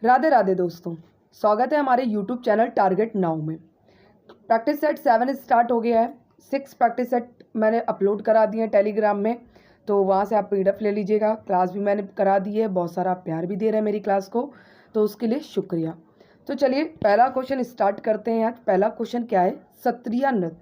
राधे राधे दोस्तों, स्वागत है हमारे YouTube चैनल टारगेट नाउ में। प्रैक्टिस सेट 7 स्टार्ट हो गया है। 6 प्रैक्टिस सेट मैंने अपलोड करा दिए हैं टेलीग्राम में, तो वहाँ से आप PDF ले लीजिएगा। क्लास भी मैंने करा दी है, बहुत सारा प्यार भी दे रहे हैं मेरी क्लास को, तो उसके लिए शुक्रिया। तो चलिए पहला क्वेश्चन स्टार्ट करते हैं। आज पहला क्वेश्चन क्या है? सत्रिया नृत्य।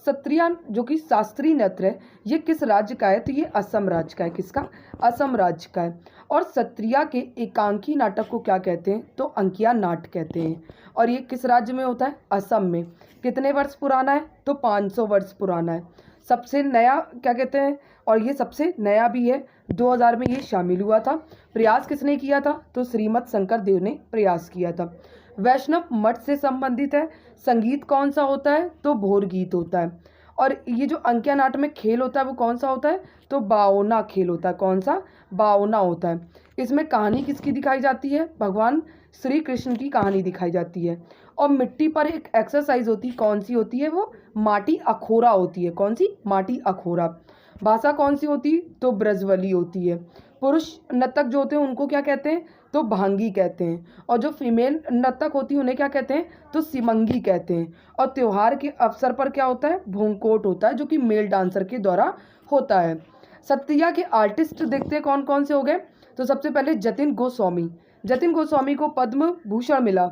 सत्रिया जो कि शास्त्रीय नृत्य है, ये किस राज्य का है? तो ये असम राज्य का है। किसका? असम राज्य का है। और सत्रिया के एकांकी नाटक को क्या कहते हैं? तो अंकिया नाट कहते हैं। और ये किस राज्य में होता है? असम में। कितने वर्ष पुराना है? तो 500 वर्ष पुराना है। सबसे नया क्या कहते हैं? और ये सबसे नया भी है। 2000 में ये शामिल हुआ था। प्रयास किसने किया था? तो श्रीमद शंकर देव ने प्रयास किया था। वैष्णव मठ से संबंधित है। संगीत कौन सा होता है? तो भोर गीत होता है। और ये जो अंकिया नाट में खेल होता है वो कौन सा होता है? तो बाओना खेल होता है। कौन सा? बाओना होता है। इसमें कहानी किसकी दिखाई जाती है? भगवान श्री कृष्ण की कहानी दिखाई जाती है। और मिट्टी पर एक एक्सरसाइज होती है। कौन सी होती है वो? माटी अखोरा होती है। कौन सी? माटी अखोरा। भाषा कौन सी होती है? तो ब्रजवली होती है। पुरुष नर्तक जो होते हैं उनको क्या कहते हैं? तो भांगी कहते हैं। और जो फीमेल नर्तक होती है उन्हें क्या कहते हैं? तो सिमंगी कहते हैं। और त्योहार के अवसर पर क्या होता है? भूंकोट होता है, जो कि मेल डांसर के द्वारा होता है। सत्रिया के आर्टिस्ट देखते हैं कौन कौन से हो गए। तो सबसे पहले जतिन गोस्वामी। जतिन गोस्वामी को पद्म भूषण मिला।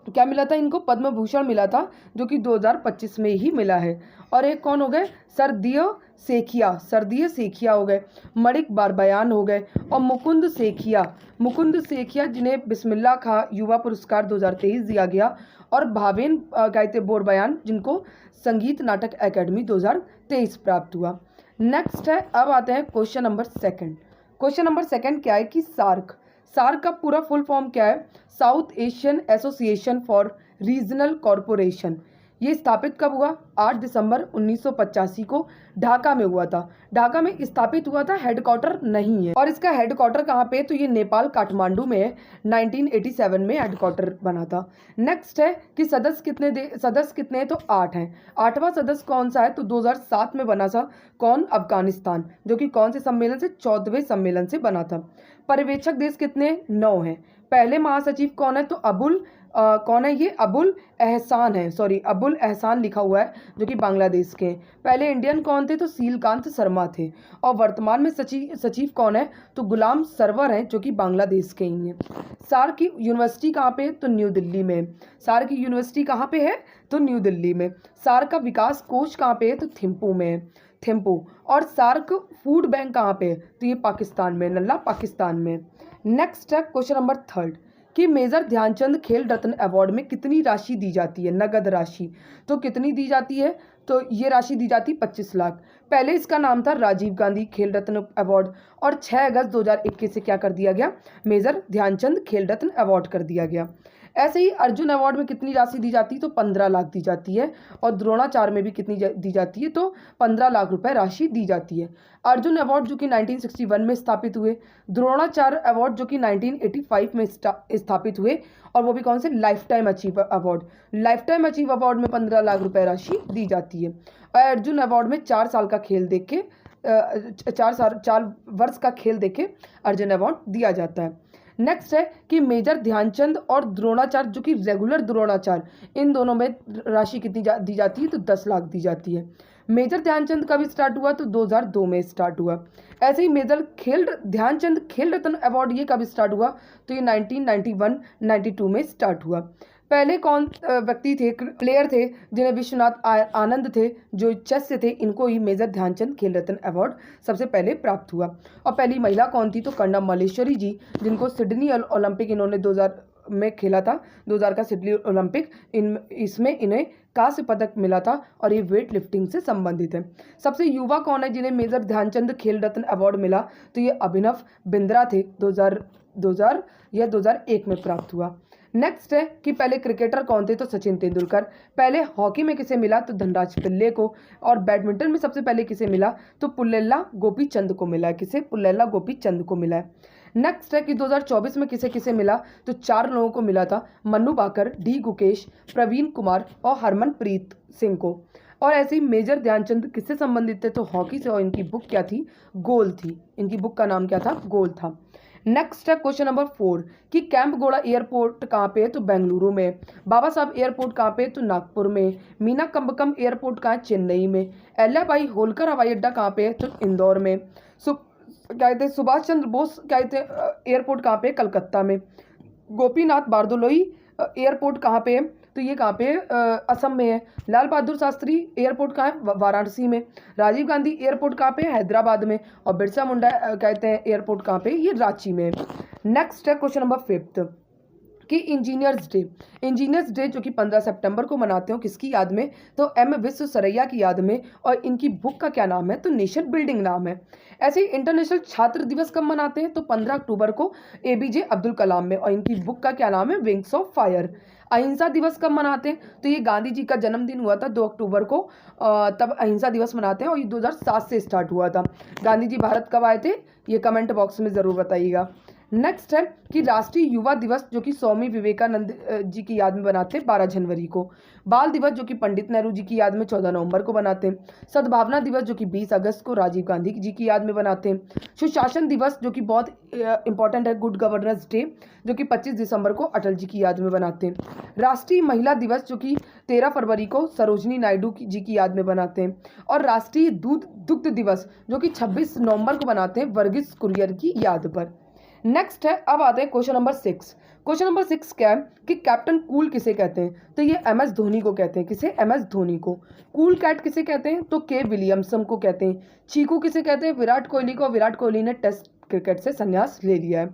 क्या मिला था इनको? पद्म भूषण मिला था, जो कि 2025 में ही मिला है। और एक कौन हो गए? सरदीय सेखिया। सरदीय सेखिया हो गए। मणिक बारबयान हो गए। और मुकुंद सेखिया। मुकुंद सेखिया जिन्हें बिस्मिल्लाह खां युवा पुरस्कार 2023 दिया गया। और भावेन गायते बोरबयान जिनको संगीत नाटक अकेडमी 2023 प्राप्त हुआ। नेक्स्ट है, अब आते हैं क्वेश्चन नंबर 2। क्वेश्चन नंबर 2 क्या है कि सार्क। सार्क का पूरा फुल फॉर्म क्या है? South Asian association for regional corporation. ये स्थापित कब हुआ? 8 दिसंबर 1985 को ढाका में हुआ था। ढाका में स्थापित हुआ था, हेडक्वार्टर नहीं है। और इसका हेडक्वार्टर कहाँ पे? तो ये नेपाल काठमांडू में है। 1987 में हेडक्वार्टर बना था। नेक्स्ट है कि सदस्य कितने हैं? तो 8 हैं। 8वां सदस्य कौन सा है? तो 2007 में बना था। कौन? अफगानिस्तान, जो कि कौन से सम्मेलन से? 14वें सम्मेलन से बना था। पर्यवेक्षक देश कितने? 9 हैं। पहले महासचिव कौन है? तो कौन है ये? अबुल एहसान है। सॉरी, अबुल एहसान लिखा हुआ है, जो कि बांग्लादेश के हैं। पहले इंडियन कौन थे? तो सीलकांत शर्मा थे। और वर्तमान में सचिव कौन है? तो गुलाम सरवर हैं, जो कि बांग्लादेश के ही हैं। सार्क की यूनिवर्सिटी कहाँ पे है? तो न्यू दिल्ली में। सार्क की यूनिवर्सिटी कहाँ पे है? तो न्यू दिल्ली में। सार्क का विकास कोष कहाँ पे है? तो थिम्पू में है। थिम्पू। और सार्क फूड बैंक कहाँ पे है? तो ये पाकिस्तान में, नल्ला पाकिस्तान में। नेक्स्ट है क्वेश्चन नंबर 3 कि मेजर ध्यानचंद खेल रत्न अवार्ड में कितनी राशि दी जाती है? नगद राशि। तो कितनी दी जाती है? तो ये राशि दी जाती 25 लाख। पहले इसका नाम था राजीव गांधी खेल रत्न अवार्ड। और 6 अगस्त 2021 से क्या कर दिया गया? मेजर ध्यानचंद खेल रत्न अवार्ड कर दिया गया। ऐसे ही अर्जुन अवार्ड में कितनी राशि दी जाती है? तो 15 लाख दी जाती है। और द्रोणाचार्य में भी कितनी दी जाती है? तो 15 लाख रुपए राशि दी जाती है। अर्जुन अवार्ड जो कि 1961 में स्थापित हुए। द्रोणाचार्य अवार्ड जो कि 1985 में स्थापित हुए। और वो भी कौन से? Life time achieve award. Life time achieve award में 15 लाख रुपए राशि दी जाती है। और अर्जुन अवार्ड में 4 साल का खेल देख के 4 वर्ष का खेल देके अर्जुन अवार्ड दिया जाता है। नेक्स्ट है कि मेजर ध्यानचंद और द्रोणाचार्य जो कि रेगुलर द्रोणाचार्य, इन दोनों में राशि कितनी दी जाती है? तो 10 लाख दी जाती है। मेजर ध्यानचंद कब स्टार्ट हुआ? तो 2002 में स्टार्ट हुआ। ऐसे ही मेजर ध्यानचंद खेल रत्न अवार्ड ये कब स्टार्ट हुआ? तो ये 1991-92 में स्टार्ट हुआ। पहले कौन व्यक्ति थे, प्लेयर थे, जिन्हें विश्वनाथ आनंद थे, जो चेस से थे, इनको ही मेजर ध्यानचंद खेल रत्न अवार्ड सबसे पहले प्राप्त हुआ। और पहली महिला कौन थी? तो कर्णम मल्लेश्वरी जी, जिनको सिडनी ओलंपिक इन्होंने 2000 में खेला था। 2000 का सिडनी ओलंपिक, इसमें इन्हें कांस्य पदक मिला था। और ये वेट लिफ्टिंग से संबंधित है। सबसे युवा कौन है जिन्हें मेजर ध्यानचंद खेल रत्न अवार्ड मिला? तो ये अभिनव बिंद्रा थे। 2001 में प्राप्त हुआ। नेक्स्ट है कि पहले क्रिकेटर कौन थे? तो सचिन तेंदुलकर। पहले हॉकी में किसे मिला? तो धनराज पिल्ले को। और बैडमिंटन में सबसे पहले किसे मिला? तो पुल्लेला गोपीचंद को मिला है। किसे? पुल्लेला गोपीचंद को मिला है। नेक्स्ट है कि 2024 में किसे किसे मिला? तो 4 लोगों को मिला था। मन्नू भाकर, डी गुकेश, प्रवीण कुमार और हरमनप्रीत सिंह को। और ऐसे ही मेजर ध्यानचंद किससे संबंधित थे? तो हॉकी से। और इनकी बुक क्या थी? गोल थी। इनकी बुक का नाम क्या था? गोल था। नेक्स्ट है क्वेश्चन नंबर 4 कि कैंपगोड़ा एयरपोर्ट कहाँ पे है? तो बेंगलुरु में। बाबा साहब एयरपोर्ट कहाँ पे है? तो नागपुर में। मीना कम्बकम एयरपोर्ट कहाँ है? चेन्नई में। अल्लाबाई होलकर हवाई अड्डा कहाँ पे है? तो इंदौर में। क्या कहते हैं सुभाष चंद्र बोस क्या कहते हैं एयरपोर्ट कहाँ पे है? कलकत्ता में। गोपीनाथ बारदोलोई एयरपोर्ट कहाँ पे है? तो ये कहाँ पे है? असम में है। लाल बहादुर शास्त्री एयरपोर्ट कहाँ है? वाराणसी में। राजीव गांधी एयरपोर्ट कहाँ पे है? हैदराबाद में। और बिरसा मुंडा कहते हैं एयरपोर्ट कहाँ पे? ये रांची में। नेक्स्ट है क्वेश्चन नंबर 5 कि इंजीनियर्स डे जो कि 15 सितंबर को मनाते हो किसकी याद में? तो एम विश्वेश्वरैया की याद में। और इनकी बुक का क्या नाम है? तो नेशन बिल्डिंग नाम है। ऐसे ही इंटरनेशनल छात्र दिवस कब मनाते हैं? तो 15 अक्टूबर को ABJ अब्दुल कलाम में। और इनकी बुक का क्या नाम है? Wings of fire. अहिंसा दिवस कब मनाते हैं? तो ये गांधी जी का जन्मदिन हुआ था 2 अक्टूबर को, तब अहिंसा दिवस मनाते हैं। और ये 2007 से स्टार्ट हुआ था। गांधी जी भारत कब आए थे? ये कमेंट बॉक्स में ज़रूर बताइएगा। नेक्स्ट है कि राष्ट्रीय युवा दिवस जो कि स्वामी विवेकानंद जी की याद में बनाते हैं 12 जनवरी को। बाल दिवस जो कि पंडित नेहरू जी की याद में 14 नवंबर को बनाते हैं। सद्भावना दिवस जो कि 20 अगस्त को राजीव गांधी जी की याद में बनाते हैं। सुशासन दिवस जो कि बहुत इंपॉर्टेंट है, गुड गवर्नेंस डे, जो कि 25 दिसंबर को अटल जी की याद में बनाते हैं। राष्ट्रीय महिला दिवस जो कि 13 फरवरी को सरोजनी नायडू जी की याद में बनाते हैं। और राष्ट्रीय दुग्ध दिवस जो कि 26 नवंबर को बनाते हैं वर्गीस कुरियन की याद पर। नेक्स्ट है, अब आते हैं क्वेश्चन नंबर 6। क्वेश्चन नंबर 6 क्या है कि कैप्टन कूल किसे कहते हैं? तो ये MS धोनी को कहते हैं। किसे? MS धोनी को। कूल कैट किसे कहते हैं? तो K विलियमसन को कहते हैं। चीकू किसे कहते हैं? विराट कोहली को। विराट कोहली ने टेस्ट क्रिकेट से संन्यास ले लिया है।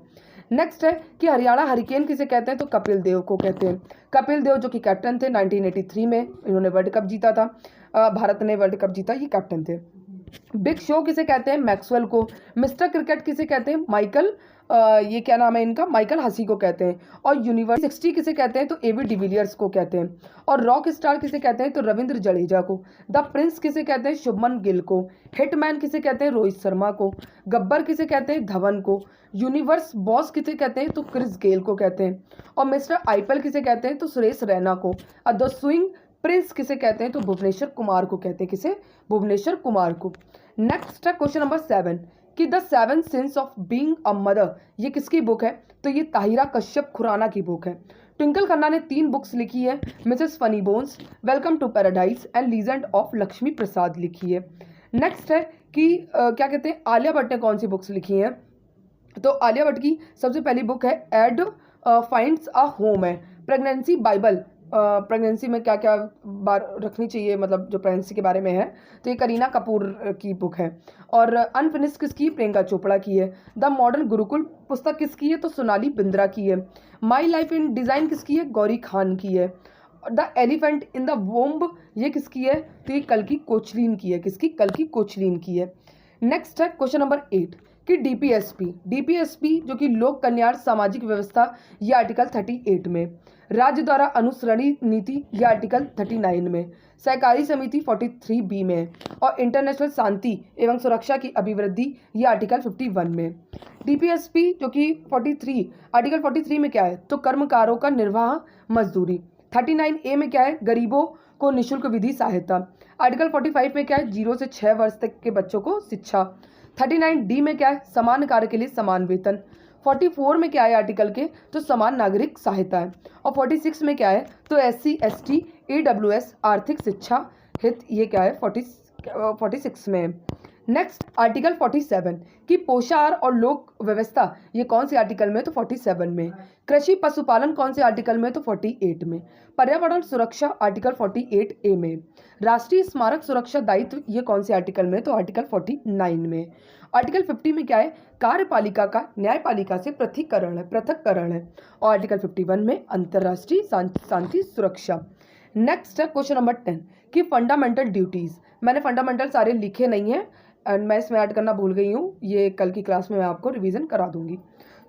नेक्स्ट है कि हरियाणा हरिकेन किसे कहते हैं? तो कपिल देव को कहते हैं। कपिल देव जो कि कैप्टन थे 1983 में, इन्होंने वर्ल्ड कप जीता था, भारत ने वर्ल्ड कप जीता, ये कैप्टन थे। बिग शो किसे कहते हैं? मैक्सवेल को। मिस्टर क्रिकेट किसे कहते हैं? माइकल ये क्या नाम है इनका? माइकल हसी को कहते हैं। और यूनिवर्स 60 किसे कहते हैं? तो AB डिविलियर्स को कहते हैं। और रॉक स्टार किसे कहते हैं? तो रविंद्र जडेजा को। द प्रिंस किसे कहते हैं? शुभमन गिल को। हिटमैन किसे कहते हैं? रोहित शर्मा को। गब्बर किसे कहते हैं? धवन को। यूनिवर्स बॉस किसे कहते हैं? तो क्रिस गेल को कहते हैं। और मिस्टर IPL किसे कहते हैं? तो सुरेश रैना को। और द स्विंग प्रिंस किसे कहते हैं? तो भुवनेश्वर कुमार को कहते हैं। किसे? भुवनेश्वर कुमार को। नेक्स्ट है क्वेश्चन नंबर 7 कि the 7 since of being a mother, ये किसकी बुक है? तो ये ताहिरा कश्यप खुराना की बुक है। ट्विंकल खन्ना ने 3 बुक्स लिखी है, Mrs funny bones, welcome to paradise and legend of Lakshmi Prasad लिखी है। नेक्स्ट है कि क्या कहते हैं आलिया भट्ट ने कौन सी बुक्स लिखी हैं? तो आलिया भट्ट की सबसे पहली बुक है एड फाइंड्स अ होम है। प्रेगनेंसी बाइबल, प्रेगनेंसी में क्या क्या बार रखनी चाहिए, मतलब जो प्रेगनेंसी के बारे में है, तो ये करीना कपूर की बुक है। और अनफिनिश्ड किसकी? प्रियंका चोपड़ा की है। द मॉडर्न गुरुकुल पुस्तक किसकी है? तो सोनाली बिंद्रा की है। माई लाइफ इन डिज़ाइन किसकी है? गौरी खान की है। The elephant in the womb ये किसकी है? तो ये कल्कि कोचलिन की है। किसकी? कल्कि कोचलिन की है। नेक्स्ट है क्वेश्चन नंबर 8 कि डीपीएसपी जो कि लोक कल्याण सामाजिक व्यवस्था, ये आर्टिकल 38 में। राज्य द्वारा अनुसरणी नीति, ये आर्टिकल 39 में। सहकारी समिति 43B में। और इंटरनेशनल शांति एवं सुरक्षा की अभिवृद्धि, ये आर्टिकल 51 में। डीपीएसपी जो कि 43 आर्टिकल 43 में क्या है? तो कर्मकारों का निर्वाह मजदूरी। 39A में क्या है? गरीबों को निःशुल्क विधि सहायता। आर्टिकल 45 में क्या है? 0 से 6 वर्ष तक के बच्चों को शिक्षा। 39D में क्या है? समान कार्य के लिए समान वेतन। 44 में क्या है आर्टिकल के? तो समान नागरिक सहायता है। और 46 में क्या है? तो SC ST AWS आर्थिक शिक्षा हित, ये क्या है? 46 में। नेक्स्ट आर्टिकल 47 कि पोषाहार और लोक व्यवस्था, ये कौन से आर्टिकल में? तो 47 में। कृषि पशुपालन कौन से आर्टिकल में? तो 48 में। पर्यावरण सुरक्षा आर्टिकल 48A में। राष्ट्रीय स्मारक सुरक्षा दायित्व, ये कौन से आर्टिकल में? तो आर्टिकल 49 में। आर्टिकल 50 में क्या है? कार्यपालिका का न्यायपालिका से पृथक्करण है। और आर्टिकल 51 में अंतर्राष्ट्रीय शांति सुरक्षा। नेक्स्ट है क्वेश्चन नंबर 10 कि फंडामेंटल ड्यूटीज़। मैंने फंडामेंटल सारे लिखे नहीं हैं एंड मैं इसमें ऐड करना भूल गई हूँ, ये कल की क्लास में मैं आपको रिवीजन करा दूंगी।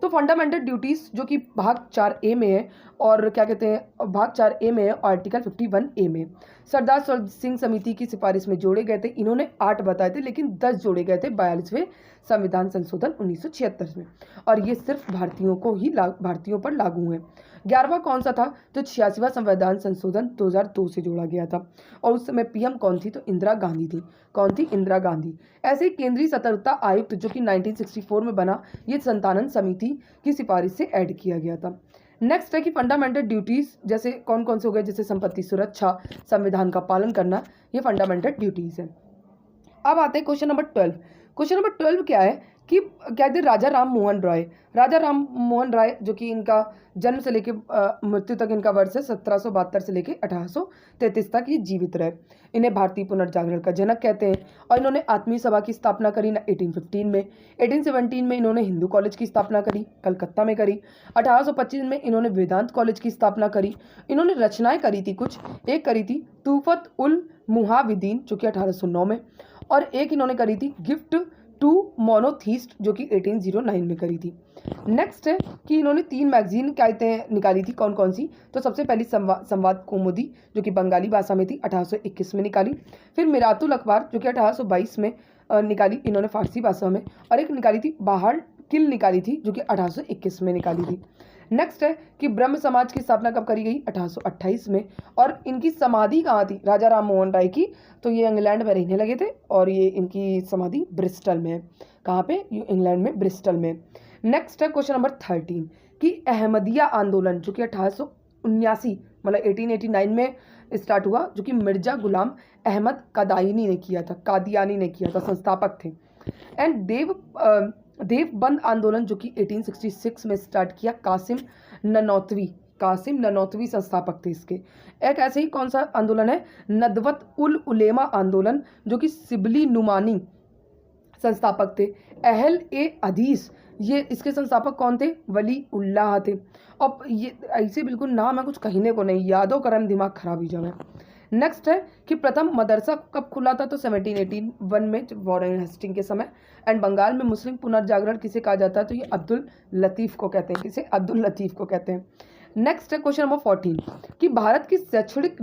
तो फंडामेंटल ड्यूटीज़ जो कि भाग 4A में है, और क्या कहते हैं भाग 4A में है, आर्टिकल 51A में। सरदार सिंह समिति की सिफारिश में जोड़े गए थे, इन्होंने 8 बताए थे लेकिन 10 जोड़े गए थे 42वें संविधान संशोधन 1976 में। और ये सिर्फ भारतीयों पर लागू हैं। 11वां कौन सा था? तो 86वां संविधान संशोधन 2002 से जोड़ा गया था। और उस समय पीएम कौन थी? तो इंदिरा गांधी थी। कौन थी? इंदिरा गांधी। ऐसे ही केंद्रीय सतर्कता आयुक्त जो कि 1964 में बना, ये संतालन समिति की सिफारिश से ऐड किया गया था। नेक्स्ट है कि फंडामेंटल ड्यूटीज जैसे कौन कौन से हो गए? जैसे संपत्ति सुरक्षा, संविधान का पालन करना, ये फंडामेंटल ड्यूटीज है। अब आते हैं क्वेश्चन नंबर 12। क्वेश्चन नंबर 12 क्या है कि कहते राजा राम मोहन राय। राजा राम मोहन राय जो कि इनका जन्म से लेके मृत्यु तक इनका वर्ष है 1772 से लेके 1833 तक ये जीवित रहे। इन्हें भारतीय पुनर्जागरण का जनक कहते हैं। और इन्होंने आत्मीय सभा की स्थापना करी 1815 में। 1817 में इन्होंने हिंदू कॉलेज की स्थापना करी, कलकत्ता में करी। 1825 में इन्होंने वेदांत कॉलेज की स्थापना करी। इन्होंने रचनाएं करी थी कुछ, एक करी थी तूफत उल मुहाविदीन जो कि 1809 में, और एक इन्होंने करी थी गिफ्ट टू मोनोथीस्ट जो कि 1809 में करी थी। नेक्स्ट है कि इन्होंने 3 मैगजीन कहते हैं निकाली थी, कौन कौन सी? तो सबसे पहली संवाद कौमुदी जो कि बंगाली भाषा में थी, 1821 में निकाली। फिर मिरातुल अखबार जो कि 1822 में निकाली इन्होंने फारसी भाषा में। और एक निकाली थी बाहर किल निकाली थी जो कि 1821 में निकाली थी। नेक्स्ट है कि ब्रह्म समाज की स्थापना कब करी गई? 1828 में। और इनकी समाधि कहाँ थी राजा राम मोहन राय की? तो ये इंग्लैंड में रहने लगे थे और ये इनकी समाधि ब्रिस्टल में है। कहाँ पे? इंग्लैंड में, ब्रिस्टल में। नेक्स्ट है क्वेश्चन नंबर 13 कि अहमदिया आंदोलन जो कि 1879 मतलब 1889 में स्टार्ट हुआ, जो कि मिर्जा गुलाम अहमद कादियानी ने किया था, संस्थापक थे। एंड देवबंद आंदोलन जो कि 1866 में स्टार्ट किया, कासिम ननौतवी संस्थापक थे इसके। एक ऐसे ही कौन सा आंदोलन है? नदवत उल उलेमा आंदोलन जो कि सिबली नुमानी संस्थापक थे। अहल ए हदीस, ये इसके संस्थापक कौन थे? वली उल्लाह थे। अब ये ऐसे बिल्कुल नाम है कुछ कहने को नहीं, यादों करम दिमाग खराब ही जाए। नेक्स्ट है कि प्रथम मदरसा कब खुला था? तो 1781 में वॉरेन हेस्टिंग के समय। एंड बंगाल में मुस्लिम पुनर्जागरण किसे कहा जाता है? तो ये अब्दुल लतीफ़ को कहते हैं। किसे? अब्दुल लतीफ़ को कहते हैं। नेक्स्ट है क्वेश्चन नंबर 14 कि भारत की शैक्षणिक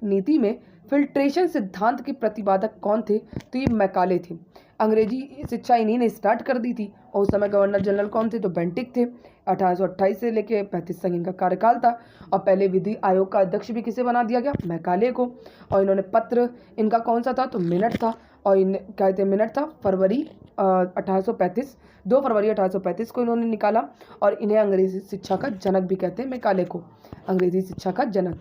नीति में फिल्ट्रेशन सिद्धांत के प्रतिपादक कौन थे? तो ये मैकाले थे। अंग्रेजी शिक्षा इन्हीं ने स्टार्ट कर दी थी। और उस समय गवर्नर जनरल कौन थे? तो बेंटिक थे। 1828 से लेके 35 तक इनका कार्यकाल था। और पहले विधि आयोग का अध्यक्ष भी किसे बना दिया गया? मैकाले को। और इन्होंने पत्र इनका कौन सा था? तो मिनट था। और कहते हैं मिनट था, 2 फरवरी 1835 को इन्होंने निकाला। और इन्हें अंग्रेजी शिक्षा का जनक भी कहते हैं, मैकाले को अंग्रेजी शिक्षा का जनक।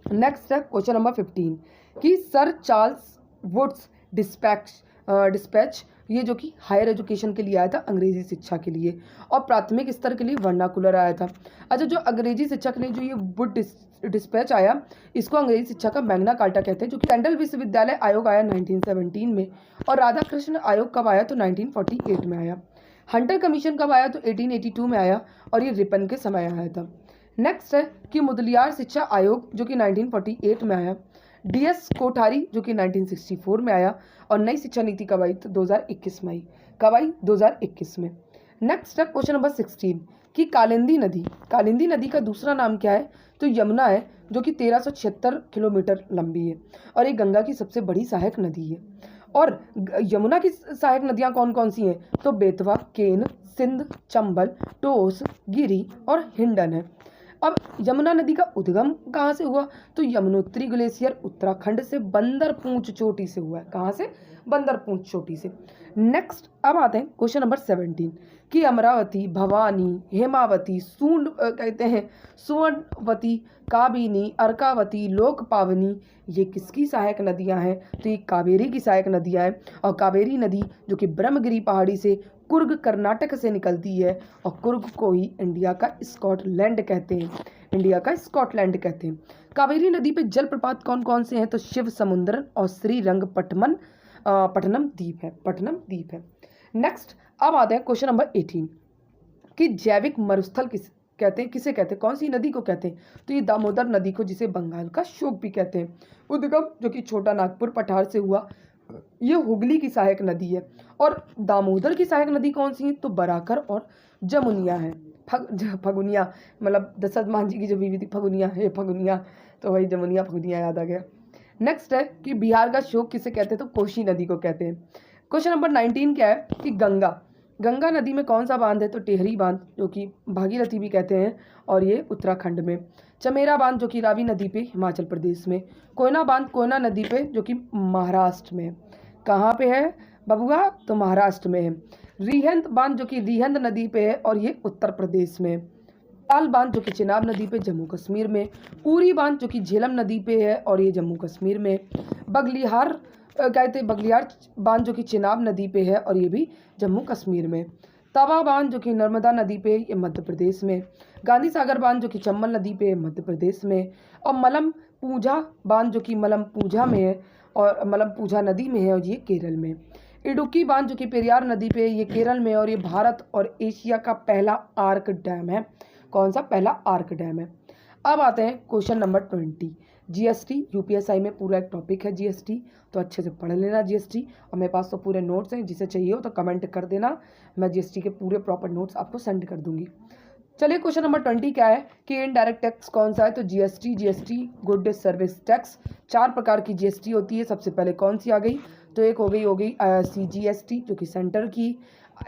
नेक्स्ट है क्वेश्चन नंबर 15 कि सर चार्ल्स वुड्स डिस्पैच ये जो कि हायर एजुकेशन के लिए आया था, अंग्रेजी शिक्षा के लिए, और प्राथमिक स्तर के लिए वर्नाकुलर आया था। अच्छा, जो अंग्रेजी शिक्षा के लिए जो ये वुड डिस्पैच आया, इसको अंग्रेजी शिक्षा का मैग्ना कार्टा कहते हैं। जो कि सेंट्रल विश्वविद्यालय आयोग आया 1917 में। और राधाकृष्ण आयोग कब आया? तो 1948 में आया। हंटर कमीशन कब आया? तो 1882 में आया। और ये रिपन के समय आया था। नेक्स्ट है कि मुदलियार शिक्षा आयोग जो कि 1948 में आया। डीएस कोठारी जो कि 1964 में आया। और नई शिक्षा नीति कब आई? तो 2021 में आई। कब आई? 2021 में। नेक्स्ट है क्वेश्चन नंबर 16 कि कालिंदी नदी का दूसरा नाम क्या है? तो यमुना है, जो कि 1376 किलोमीटर लंबी है। और ये गंगा की सबसे बड़ी सहायक नदी है। और यमुना की सहायक नदियाँ कौन कौन सी हैं? तो बेतवा, केन, सिंध, चंबल, टोस, गिरी और हिंडन है। अब यमुना नदी का उद्गम कहाँ से हुआ? तो यमुनोत्री ग्लेशियर उत्तराखंड से बंदरपूंछ चोटी से हुआ है। कहाँ से? बंदरपूंछ चोटी से। नेक्स्ट अब आते हैं क्वेश्चन नंबर 17 कि अमरावती, भवानी, हेमावती, सुवर्णवती, काबिनी, अर्कावती, लोकपावनी, ये किसकी सहायक नदियां हैं? तो ये कावेरी की सहायक नदियां हैं। और कावेरी नदी जो कि ब्रह्मगिरी पहाड़ी से कुर्ग कर्नाटक से निकलती है। और कुर्ग को ही इंडिया का स्कॉटलैंड कहते हैं। कावेरी नदी पे जलप्रपात कौन कौन से हैं? तो शिव समुद्रन और श्रीरंगपट्टनम द्वीप है। नेक्स्ट अब आते हैं क्वेश्चन नंबर 18 कि जैविक मरुस्थल किसे कहते हैं? कौन सी नदी को कहते हैं? तो ये दामोदर नदी को, जिसे बंगाल का शोक भी कहते हैं। उद्गम जो कि छोटा नागपुर पठार से हुआ। ये हुगली की सहायक नदी है। और दामोदर की सहायक नदी कौन सी है? तो बराकर और जमुनिया है। फगुनिया मतलब दशरथ मान जी की जो बीवी थी, फगुनिया, तो वही जमुनिया फगुनिया याद आ गया। नेक्स्ट है कि बिहार का शोक किसे कहते हैं? तो कोसी नदी को कहते हैं। क्वेश्चन नंबर 19 क्या है कि गंगा नदी में कौन सा बांध है? तो टेहरी बांध, जो कि भागीरथी भी कहते हैं, और ये उत्तराखंड में। चमेरा बांध जो कि रावी नदी पे हिमाचल प्रदेश में। कोयना बांध कोयना नदी पे जो कि महाराष्ट्र में। कहाँ पे है बबुआ? तो महाराष्ट्र में है। रिहंद बांध जो कि रिहंद नदी पे है और ये उत्तर प्रदेश में। ताल बांध जो कि चिनाब नदी पे जम्मू कश्मीर में। उरी बांध जो कि झेलम नदी पे है और ये जम्मू कश्मीर में। बगलिहार कहते हैं बगलिहार बांध जो कि चिनाब नदी पे है और ये भी जम्मू कश्मीर में। तवा बांध जो कि नर्मदा नदी पे, ये मध्य प्रदेश में। गांधी सागर बांध जो कि चंबल नदी पे, मध्य प्रदेश में। और मलम पूंझा बांध जो कि मलम पूंझा में है और मलम पूंझा नदी में है और ये केरल में। इडुक्की बांध जो कि पेरियार नदी पे, ये केरल में, और ये भारत और एशिया का पहला आर्क डैम है। कौन सा? पहला आर्क डैम है। अब आते हैं क्वेश्चन नंबर 20। जीएसटी यूपीएसआई में पूरा एक टॉपिक है जीएसटी, तो अच्छे से पढ़ लेना जीएसटी। और मेरे पास तो पूरे नोट्स हैं, जिसे चाहिए हो तो कमेंट कर देना, मैं जीएसटी के पूरे प्रॉपर नोट्स आपको सेंड कर दूंगी। चलिए क्वेश्चन नंबर 20 क्या है कि इनडायरेक्ट टैक्स कौन सा है? तो जीएसटी गुड सर्विस टैक्स। 4 प्रकार की जीएसटी होती है। सबसे पहले कौन सी आ गई? तो एक हो गई सीजीएसटी जो कि सेंटर की,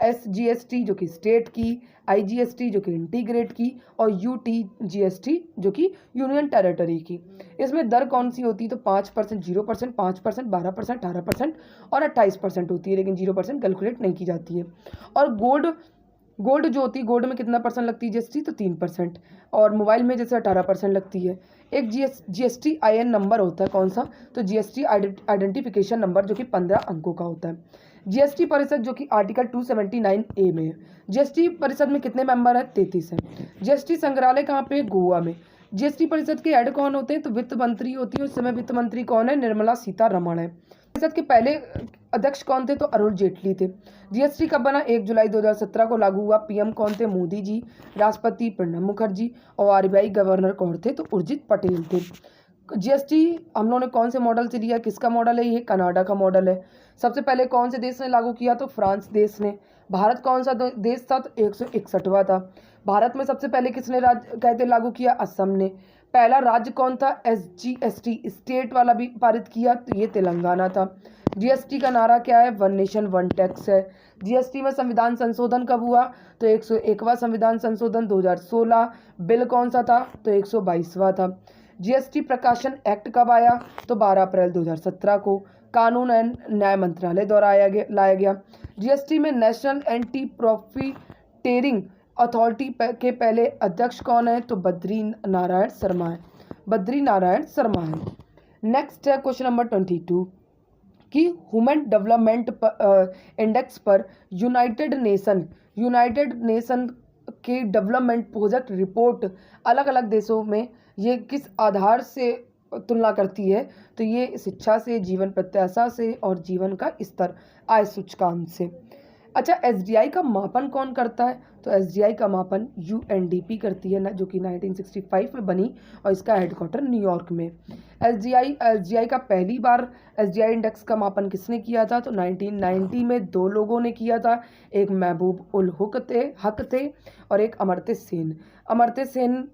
एसजीएसटी जो कि स्टेट की, आईजीएसटी जो कि इंटीग्रेट की, और यूटीजीएसटी जो कि यूनियन टेरिटरी की। इसमें दर कौन सी होती है? तो 5%, 0%, 5%, 12%, 18% और 28% होती है, लेकिन 0% कैलकुलेट नहीं की जाती है। और गोल्ड जो होती है, गोल्ड में कितना परसेंट लगती है जीएसटी? तो 3%। और मोबाइल में जैसे 18% लगती है। एक जीएसटी आईएन नंबर होता है, कौन सा? तो जीएसटी आइडेंटिफिकेशन नंबर, जो कि 15 अंकों का होता है। जीएसटी परिषद जो कि आर्टिकल 279A में है। जीएसटी परिषद में कितने मेंबर हैं? 33 हैं। जीएसटी संग्रहालय कहाँ पे? गोवा में। जीएसटी परिषद के हेड कौन होते हैं? तो वित्त मंत्री होती है। उस समय वित्त मंत्री कौन है? निर्मला सीतारमण है। परिषद के पहले अध्यक्ष कौन थे? तो अरुण जेटली थे। जीएसटी कब बना? 1 जुलाई 2017 को लागू हुआ। पीएम कौन थे? मोदी जी। राष्ट्रपति प्रणब मुखर्जी। और आरबीआई गवर्नर कौन थे? तो उर्जित पटेल थे। जीएसटी हम लोगों ने कौन से मॉडल से लिया? किसका मॉडल है? ये कनाडा का मॉडल है। सबसे पहले कौन से देश ने लागू किया? तो फ्रांस देश ने। भारत कौन सा देश था? तो 161वां था। भारत में सबसे पहले किसने कहते लागू किया? असम ने। पहला राज्य कौन था? एसजीएसटी स्टेट वाला भी पारित किया, तो ये तेलंगाना था। जीएसटी का नारा क्या है? वन नेशन वन टैक्स है। जीएसटी में संविधान संशोधन कब हुआ? तो 101वां संविधान संशोधन 2016। बिल कौन सा था? तो 122वां था। जीएसटी प्रकाशन एक्ट कब आया? तो 12 अप्रैल 2017 को। कानून एवं न्याय मंत्रालय द्वारा लाया गया। जीएसटी में नेशनल एंटी प्रॉफिटेरिंग अथॉरिटी के पहले अध्यक्ष कौन है? तो बद्री नारायण शर्मा है। बद्री नारायण शर्मा है। नेक्स्ट है क्वेश्चन नंबर 22 कि ह्यूमन डेवलपमेंट इंडेक्स पर यूनाइटेड नेशन के डेवलपमेंट प्रोजेक्ट रिपोर्ट अलग अलग देशों में ये किस आधार से तुलना करती है? तो ये शिक्षा से, जीवन प्रत्याशा से और जीवन का स्तर, आय सूचकांक से। अच्छा, एसडीआई का मापन कौन करता है? तो एसडीआई का मापन यूएनडीपी करती है ना, जो कि 1965 में बनी और इसका हेडक्वार्टर न्यूयॉर्क में। एसडीआई का पहली बार एसडीआई इंडेक्स का मापन किसने किया था? तो 1990 में 2 लोगों ने किया था। एक महबूब उल हक थे और एक अमर्त्य सेन। अमर्त्य सेन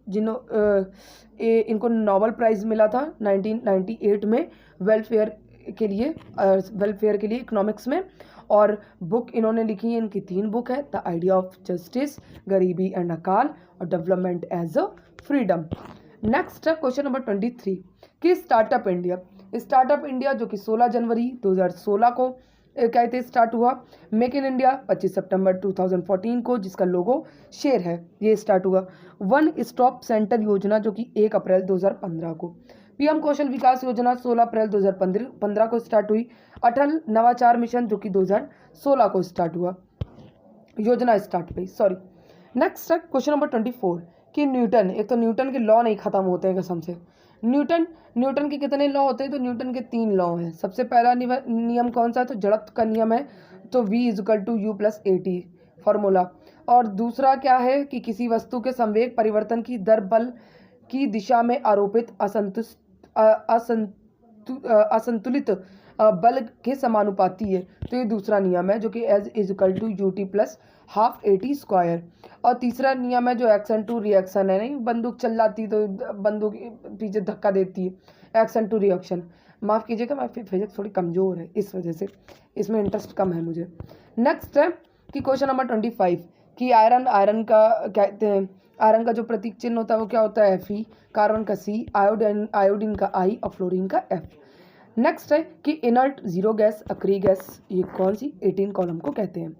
इनको नोबेल प्राइज़ मिला था 1998 में वेलफेयर के लिए इकोनॉमिक्स में। और बुक इन्होंने लिखी है, इनकी 3 बुक है, द आइडिया ऑफ जस्टिस, गरीबी एंड अकाल, और development as a freedom. Next है क्वेश्चन नंबर 23 कि स्टार्टअप इंडिया जो कि 16 जनवरी 2016 को कहते स्टार्ट हुआ। मेक इन इंडिया 25 सितंबर 2014 को, जिसका लोगो शेर है, ये स्टार्ट हुआ। वन स्टॉप सेंटर योजना जो कि 1 अप्रैल 2015 को। पीएम कौशल विकास योजना 16 अप्रैल 2015 को स्टार्ट हुई। अटल नवाचार मिशन जो कि 2016 को स्टार्ट हुआ, योजना स्टार्ट हुई, सॉरी। नेक्स्ट है क्वेश्चन नंबर 24 कि न्यूटन, एक तो न्यूटन के लॉ नहीं खत्म होते हैं कसम से। न्यूटन के कितने लॉ होते हैं? तो न्यूटन के 3 लॉ हैं। सबसे पहला नियम कौन सा है? तो जड़त्व का नियम है, तो V = U + AT फॉर्मूला। और दूसरा क्या है कि किसी वस्तु के संवेग परिवर्तन की दर बल की दिशा में आरोपित असंतुलित बल के समानुपाती है, तो ये दूसरा नियम है, जो कि H = UT + ½ AT²। और तीसरा नियम है जो एक्शन टू रिएक्शन है, नहीं बंदूक चल जाती तो बंदूक पीछे धक्का देती है, एक्शन टू रिएक्शन। माफ़ कीजिएगा, मैं फिजिक्स थोड़ी कमज़ोर है, इस वजह से इसमें इंटरेस्ट कम है मुझे। नेक्स्ट है कि क्वेश्चन नंबर 25 कि आयरन का कहते हैं, आयरन का जो प्रतीक चिन्ह होता है वो क्या होता है Fe, कार्बन का C, आयोडीन का I और फ्लोरीन का F। नेक्स्ट है कि इनर्ट जीरो गैस अक्री गैस ये कौन सी 18 कॉलम को कहते हैं।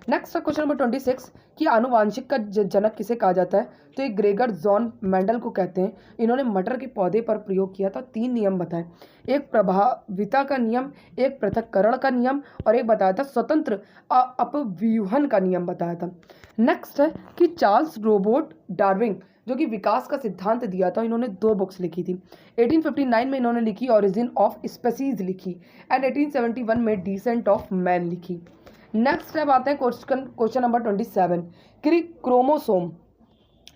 नेक्स्ट है क्वेश्चन नंबर 26 कि आनुवांशिक का जनक किसे कहा जाता है, तो ये ग्रेगर जॉन मेंडल को कहते हैं। इन्होंने मटर के पौधे पर प्रयोग किया था। 3 नियम बताए, एक प्रभाविता का नियम, एक पृथक्करण का नियम और एक बताया था स्वतंत्र अपव्यूहन का नियम बताया था। नेक्स्ट है कि चार्ल्स रोबोट डार्विन जो कि विकास का सिद्धांत दिया था, इन्होंने 2 बुक्स लिखी थी। 1859 में इन्होंने लिखी ओरिजिन ऑफ स्पीसीज लिखी एंड 1871 में डिसेंट ऑफ मैन लिखी। नेक्स्ट अब आते हैं क्वेश्चन नंबर 27 कि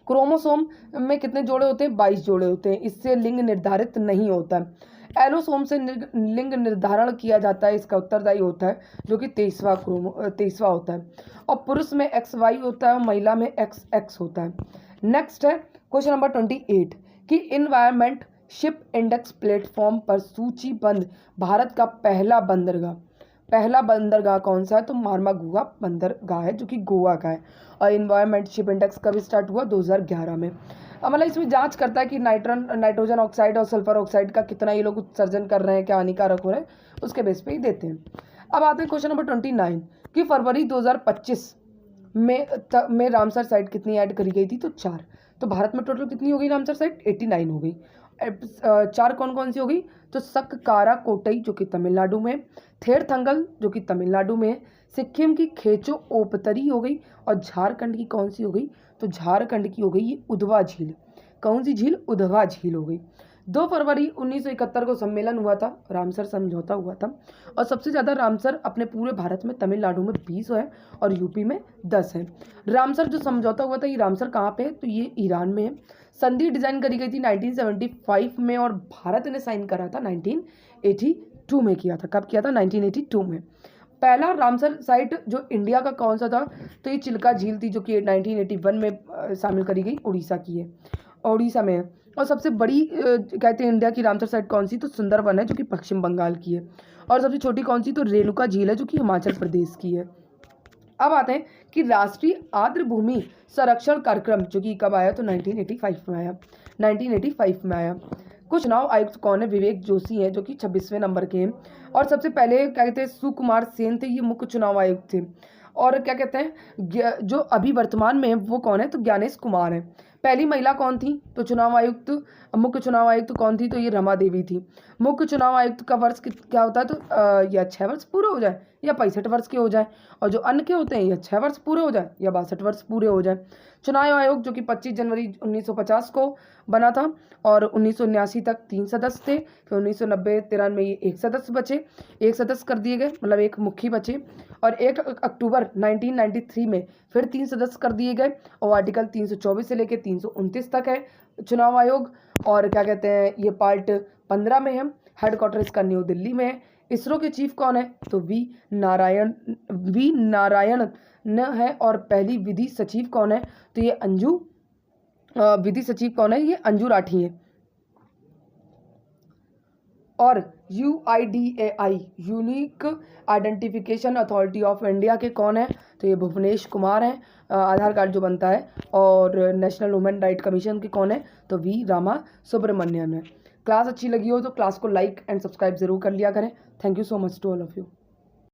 क्रोमोसोम में कितने जोड़े होते हैं, 22 जोड़े होते हैं। इससे लिंग निर्धारित नहीं होता है। एलोसोम से लिंग निर्धारण किया जाता है, इसका उत्तरदायी होता है जो कि 23वां होता है। और पुरुष में XY होता है और महिला में XX होता है। नेक्स्ट है क्वेश्चन नंबर 28 कि इन्वायरमेंट शिप इंडेक्स प्लेटफॉर्म पर सूचीबद्ध भारत का पहला बंदरगाह कौन सा है, तो मार्मागुआ बंदरगाह है जो कि गोवा का है। और इन्वायरमेंट शिप इंडेक्स कब स्टार्ट हुआ, 2011 में। मतलब इसमें जांच करता है कि नाइट्रोजन ऑक्साइड और सल्फर ऑक्साइड का कितना ये लोग उत्सर्जन कर रहे हैं, क्या हानिकारक हो रहे हैं, उसके बेस पे ही देते हैं। अब आते हैं क्वेश्चन नंबर 29 कि फरवरी 2025 में रामसर साइट कितनी ऐड करी गई थी, तो 4। तो भारत में टोटल कितनी हो गई रामसर साइट, 89 हो गई। 4 कौन कौन सी हो गई, तो सक्कारा कोटई जो कि तमिलनाडु में, थेरथंगल जो कि तमिलनाडु में, सिक्किम की खेचो ओपतरी हो गई और झारखंड की कौन सी हो गई, तो झारखंड की हो गई ये उधवा झील। कौन सी झील, उधवा झील हो गई। 2 फरवरी 1971 को सम्मेलन हुआ था, रामसर समझौता हुआ था। और सबसे ज़्यादा रामसर अपने पूरे भारत में तमिलनाडु में 20 है और यूपी में 10 है। रामसर जो समझौता हुआ था ये रामसर कहाँ पे है, तो ये ईरान में है। संधि डिजाइन करी गई थी 1975 में और भारत ने साइन करा था 1982 में किया था। कब किया था, 1982 में। पहला रामसर साइट जो इंडिया का कौन सा था, तो ये चिल्का झील थी जो कि 1981 में शामिल करी गई, उड़ीसा की है, उड़ीसा में है। और सबसे बड़ी कहते हैं इंडिया की रामसर साइट कौन सी, तो सुंदरवन है जो कि पश्चिम बंगाल की है। और सबसे छोटी कौन सी, तो रेणुका झील है जो कि हिमाचल प्रदेश की है। अब आते हैं कि राष्ट्रीय आर्द्र भूमि संरक्षण कार्यक्रम जो कि कब आया, तो 1985 में आया। 1985 में आया। कुछ चुनाव आयुक्त कौन है, विवेक जोशी हैं जो कि 26वें नंबर के हैं। और सबसे पहले क्या कहते हैं, सुकुमार सेन थे, ये मुख्य चुनाव आयुक्त थे। और क्या कहते हैं जो अभी वर्तमान में है वो कौन है, तो ज्ञानेश कुमार है। पहली महिला कौन थी, तो मुख्य चुनाव आयुक्त कौन थी, तो ये रमा देवी थी। मुख्य चुनाव आयुक्त का वर्ष क्या होता है, तो या 6 वर्ष पूरे हो जाए या 65 वर्ष के हो जाए। और जो अन्य के होते हैं या 6 वर्ष पूरे हो जाए या 62 वर्ष पूरे हो जाए। चुनाव आयोग जो कि 25 जनवरी 1950 को बना था और 1979 तक 3 सदस्य थे। फिर 1990-93 ये 1 सदस्य बचे, 1 सदस्य कर दिए गए, मतलब एक मुखी बचे। और 1 अक्टूबर 1993 में फिर 3 सदस्य कर दिए गए। और आर्टिकल 324 से लेकर 329 तक है चुनाव आयोग। और क्या कहते हैं, ये पार्ट 15 में है। हेडक्वार्टर इसका न्यू दिल्ली में है। इसरो के चीफ कौन है, तो वी नारायण न है। और पहली विधि सचिव कौन है, तो ये विधि सचिव कौन है, ये अंजू राठी है। और UIDAI unique identification authority of India के कौन है, तो ये भुवनेश कुमार हैं, आधार कार्ड जो बनता है। और नेशनल ह्यूमन राइट कमीशन के कौन है, तो V रामा सुब्रमण्यन है। क्लास अच्छी लगी हो तो क्लास को लाइक एंड सब्सक्राइब जरूर कर लिया करें। Thank you so much to all of you.